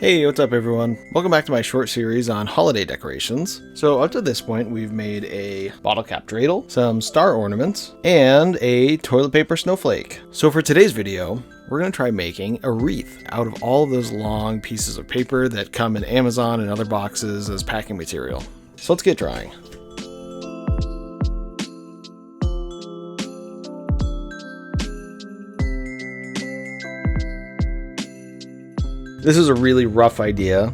Hey, what's up everyone? Welcome back to my short series on holiday decorations. So up to this point, we've made a bottle cap dreidel, some star ornaments, and a toilet paper snowflake. So for today's video, we're going to try making a wreath out of all of those long pieces of paper that come in Amazon and other boxes as packing material. So let's get drawing. This is a really rough idea,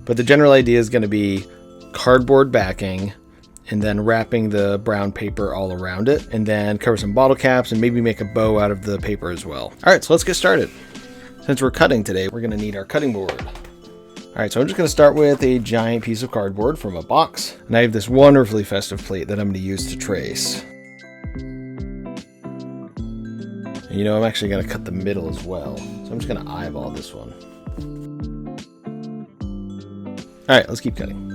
but the general idea is going to be cardboard backing and then wrapping the brown paper all around it, and then cover some bottle caps and maybe make a bow out of the paper as well. All right, so let's get started. Since we're cutting today, we're going to need our cutting board. All right, so I'm just going to start with a giant piece of cardboard from a box, and I have this wonderfully festive plate that I'm going to use to trace. And you know, I'm actually going to cut the middle as well, so I'm just going to eyeball this one. All right, let's keep cutting.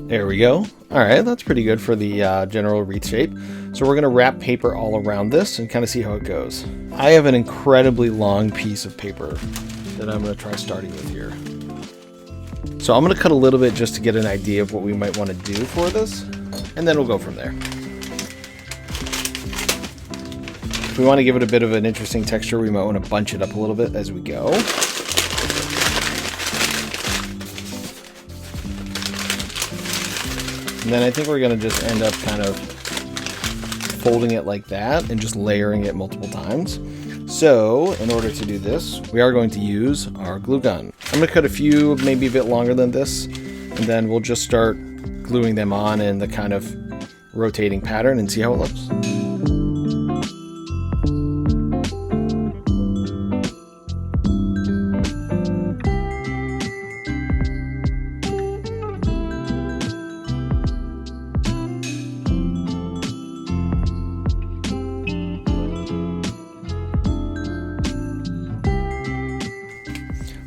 There we go. All right, that's pretty good for the general wreath shape. So we're gonna wrap paper all around this and kind of see how it goes. I have an incredibly long piece of paper that I'm gonna try starting with here. So I'm gonna cut a little bit just to get an idea of what we might want to do for this, and then we'll go from there. If we want to give it a bit of an interesting texture, we might want to bunch it up a little bit as we go. And then I think we're going to just end up kind of folding it like that and just layering it multiple times. So in order to do this, we are going to use our glue gun. I'm going to cut a few, maybe a bit longer than this, and then we'll just start gluing them on in the kind of rotating pattern and see how it looks.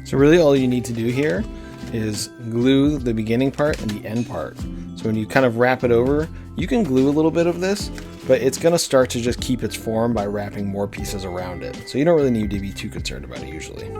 So really all you need to do here is glue the beginning part and the end part. So when you kind of wrap it over, you can glue a little bit of this, but it's going to start to just keep its form by wrapping more pieces around it. So you don't really need to be too concerned about it usually.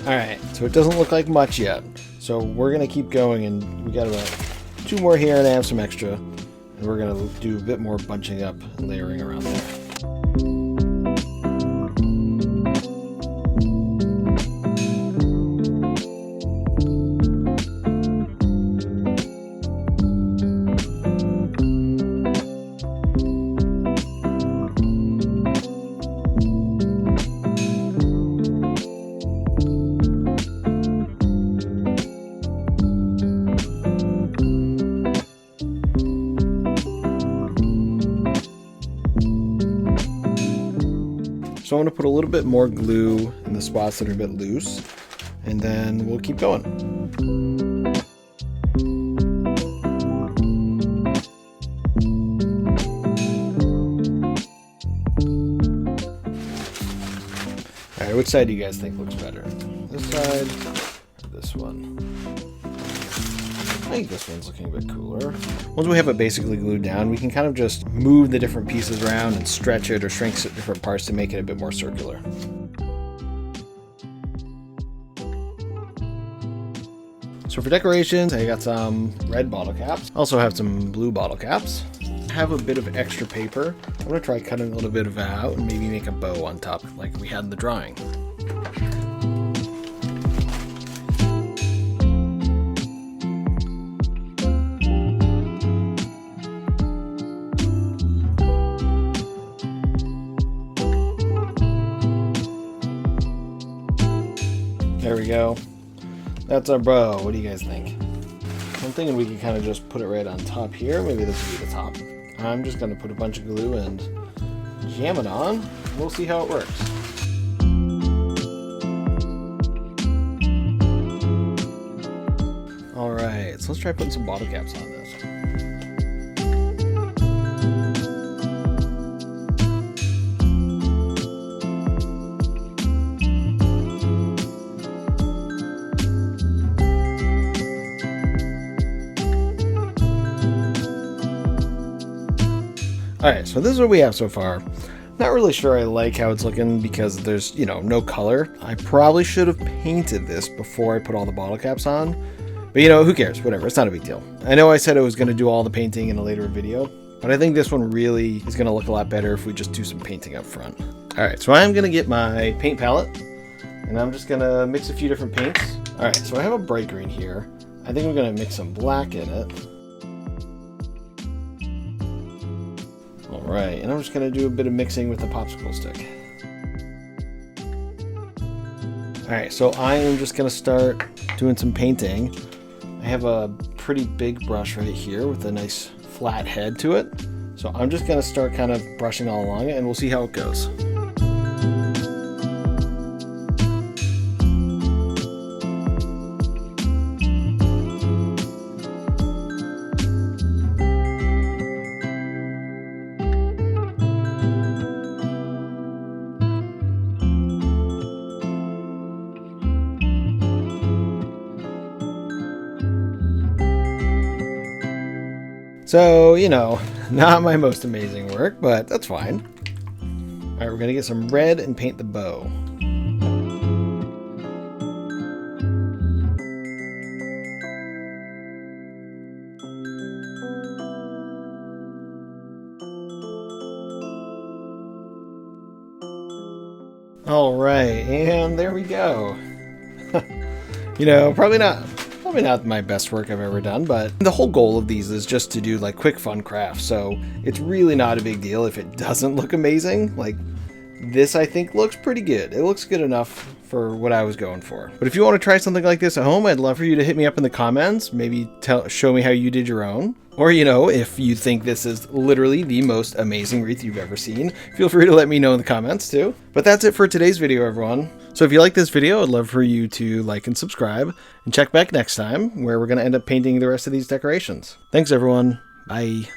Alright, so it doesn't look like much yet. So we're going to keep going, and we got about 2 more here, and I have some extra. And we're going to do a bit more bunching up and layering around there. So I'm going to put a little bit more glue in the spots that are a bit loose, and then we'll keep going. Alright, which side do you guys think looks better? This side or this one? I think this one's looking a bit cooler. Once we have it basically glued down, we can kind of just move the different pieces around and stretch it or shrink different parts to make it a bit more circular. So for decorations, I got some red bottle caps. I also have some blue bottle caps. I have a bit of extra paper. I'm going to try cutting a little bit of it out and maybe make a bow on top like we had in the drawing. There we go. That's our bow. What do you guys think? I'm thinking we can kind of just put it right on top here. Maybe this will be the top. I'm just going to put a bunch of glue and jam it on. we'll see how it works. All right, so let's try putting some bottle caps on this. Alright, so this is what we have so far. Not really sure I like how it's looking because there's, no color. I probably should have painted this before I put all the bottle caps on. But who cares? Whatever, it's not a big deal. I know I said I was going to do all the painting in a later video, but I think this one really is going to look a lot better if we just do some painting up front. Alright, so I'm going to get my paint palette, and I'm just going to mix a few different paints. Alright, so I have a bright green here. I think I'm going to mix some black in it. Alright, and I'm just going to do a bit of mixing with the popsicle stick. Alright, so I am just going to start doing some painting. I have a pretty big brush right here with a nice flat head to it. So I'm just going to start kind of brushing all along it, and we'll see how it goes. So, not my most amazing work, but that's fine. All right, we're gonna get some red and paint the bow. All right, and there we go. Probably not my best work I've ever done, but the whole goal of these is just to do like quick fun crafts, so it's really not a big deal if it doesn't look amazing. Like this, I think looks pretty good. It looks good enough for what I was going for. But if you want to try something like this at home, I'd love for you to hit me up in the comments, maybe show me how you did your own. Or, if you think this is literally the most amazing wreath you've ever seen, feel free to let me know in the comments too. But that's it for today's video, everyone. So if you like this video, I'd love for you to like and subscribe, and check back next time where we're going to end up painting the rest of these decorations. Thanks, everyone. Bye.